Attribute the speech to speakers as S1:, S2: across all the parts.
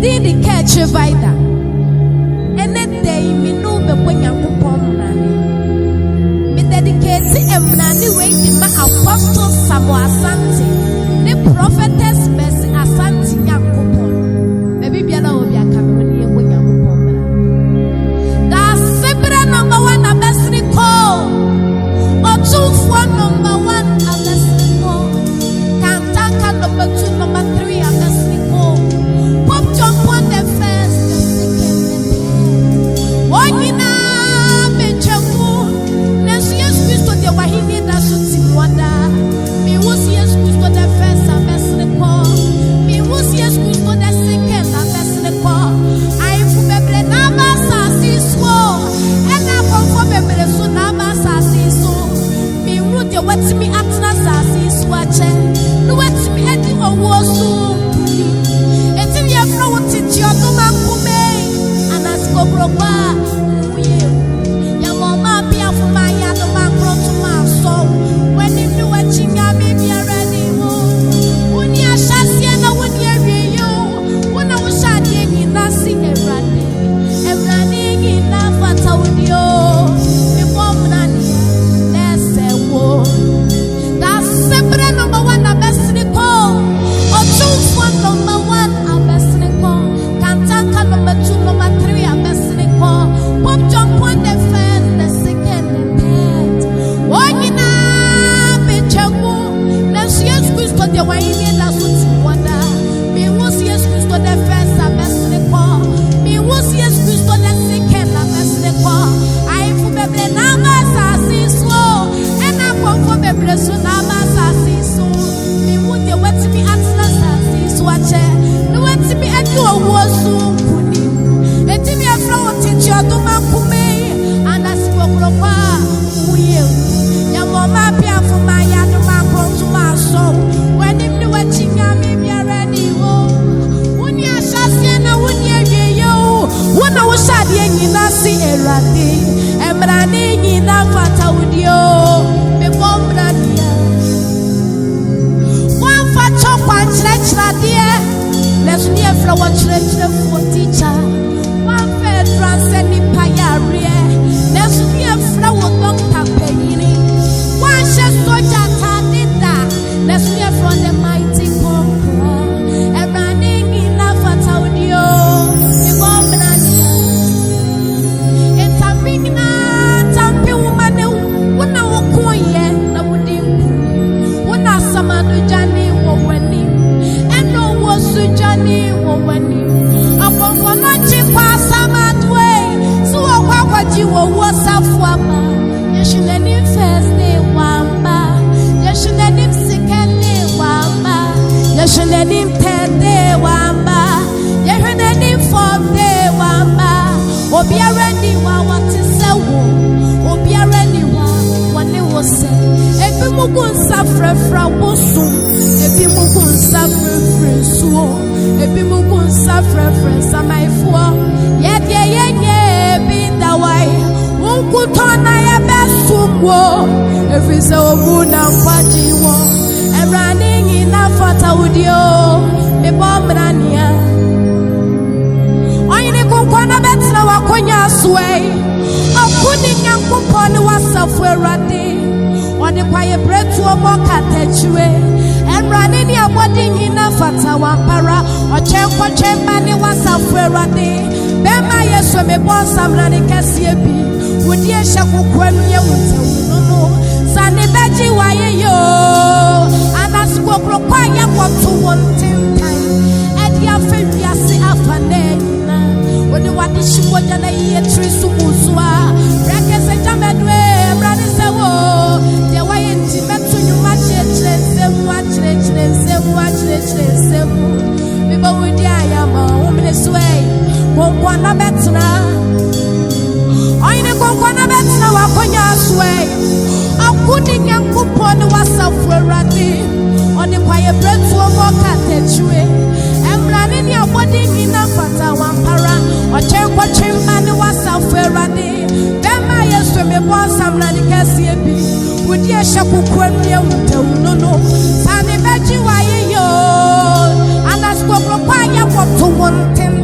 S1: the Kaakyire Vida. And that day, me know the way Nyankopon mmrane. Me dedicate mmrane way to my apostle Samuel Asante, the prophetess Mercy Asante Nyankopon. Maybe be able to be a Cameroonian way Nyankopon mmrane. That's Sebra number 1 a best call. Or 2 for number 1 a best call. Kantaka number 2, number 3 a best call. Pop jump on the first, the second, the third. One in a Benjamu. Let's yes, Christo, the Wahini, that's what's in wonder. Me was yes, Christo, the first, a best call. Me was yes, Christo, the second, a best call. I am for the number, Sassy Swore. And I come for the so number, Sassy So. Me root the wet me at Sassy Swatch. No wet me at the war so. And I spoke Roba, your mama be for my other macro to my soul. When you do a chinga, maybe already. When you are Shasiana, when you when I was shading in Nasi and running in Nafata with you. The woman, that's a war. That's separate number 1, a best call. Or 2 for number 1, a best call. Number 2, number 3, I'm messing call. Pop jump on the first, the second, the third. One in a Benjamu. Let's yes, Christo, the Wahini, that's what's in wonder. Me was yes, Christo, the first, I'm messing call. Me was yes, Christo, the second, I'm messing call. I am for the number, Sassy Slow. And I'm for the blessing, number, Sassy So. Me would the wet me at the Sassy Swatcher. No wet me at your war soon. And I spoke Roba, your mama be for my other macro to my soul. When you do a chinga, maybe already. When you are Shasiana, when you when I was shading in Nasi and running in Nafata with you, before Brania. One for chop and church, dear. Let's near flower church for teacher. Transcending Payare, there's me a flower doctor Payini. One shall soldier Tadida, there's me from the mighty conqueror, and running in Nafata, the Bombrania. It's a big night, and woman, when I walk on yet, I wouldn't. When I summoned Johnny, winning, and no was Johnny, winning. Upon one cheap pass. You was a wamba. You should let him first day wamba. You should let him second day wamba. You should let him third day wamba. You should let him fourth day wamba. Obi already what is a woo. Obi already what it was said. If you move suffer from Bosu, if you move suffer from Suo, if you move suffer from Samaifu, yet, be the way. Won't put on a best war. If it's a moon and party war, and running in a photo with you, the Bombrania. I ain't going to bet now. I can't sway. I couldn't Nyankopon was a ferrati. Or the quiet bread to a mock at and running your body in a photo wampara, or chamber chamber was a ferrati. Bema yeso me bon samrani kasiebi wodi ehyaku kwam ye wotawu no sane beji waye yo anasko krokwa ye kwoto wontentan edi afewiase afanena wodi wadi shiboja na ye trisu musua brekese jamedwe brani sewo de waye ntimetu nyuma chirechirensemu bibo wodi ayama umne sway Konkwana betra, I ne konkwana betra wa konya sway. Akudi Nyankopon wasa ferati, oni kwaye bretu omo katechwe. Emrane ni abodi ni na fata wampara, ochenkwa chimani wasa ferati. Dema yesu me bon samrani kasiebi, wudi ehyaku kwanu ye wutawu no. Sane beji waye yo, anasko kwa ya wotu wonten.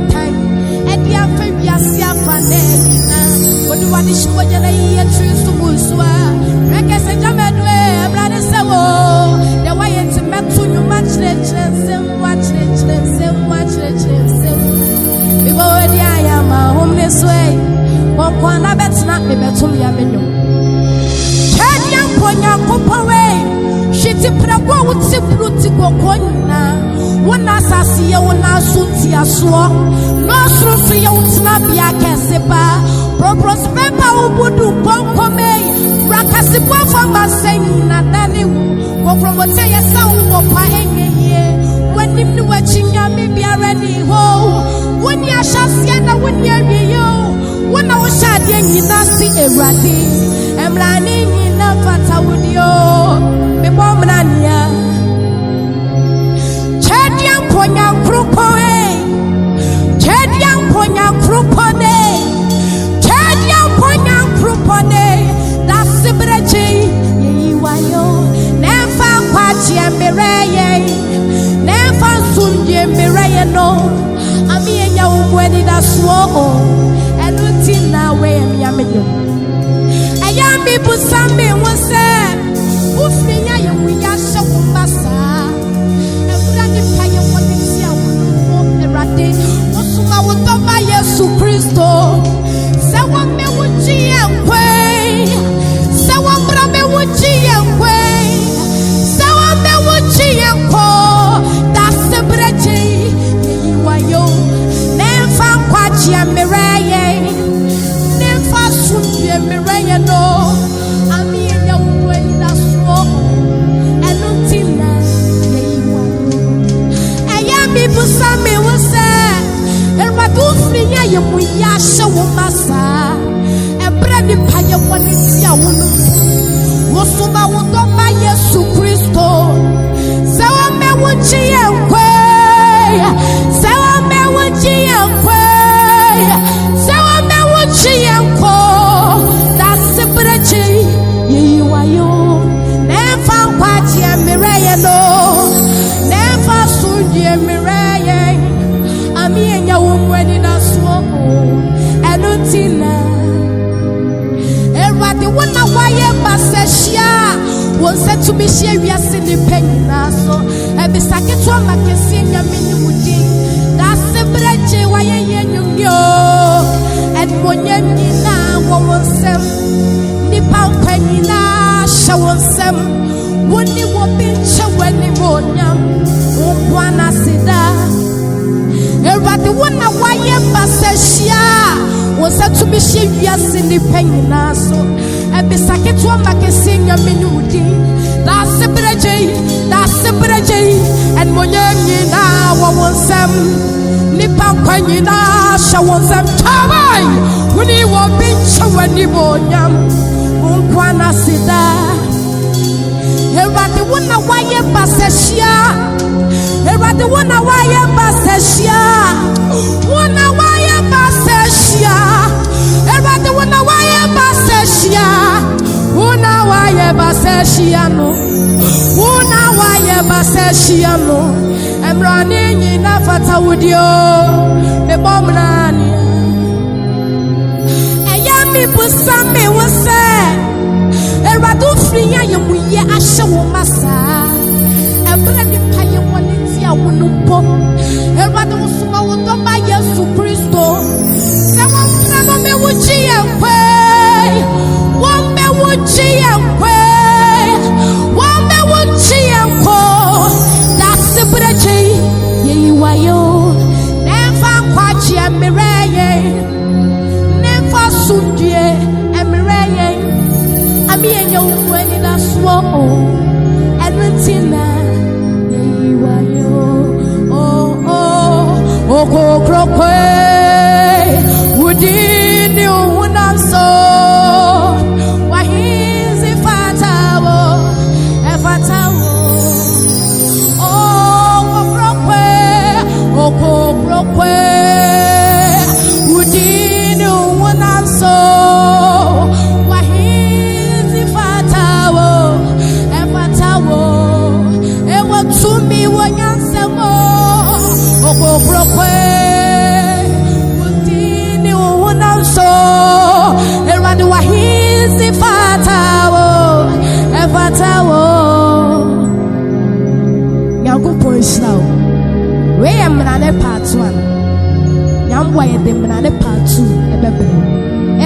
S1: the mmrane part 2 ebebere.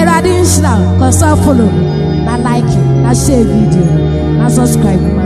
S1: Erade nshira, cause follow, na like, na share video, na subscribe.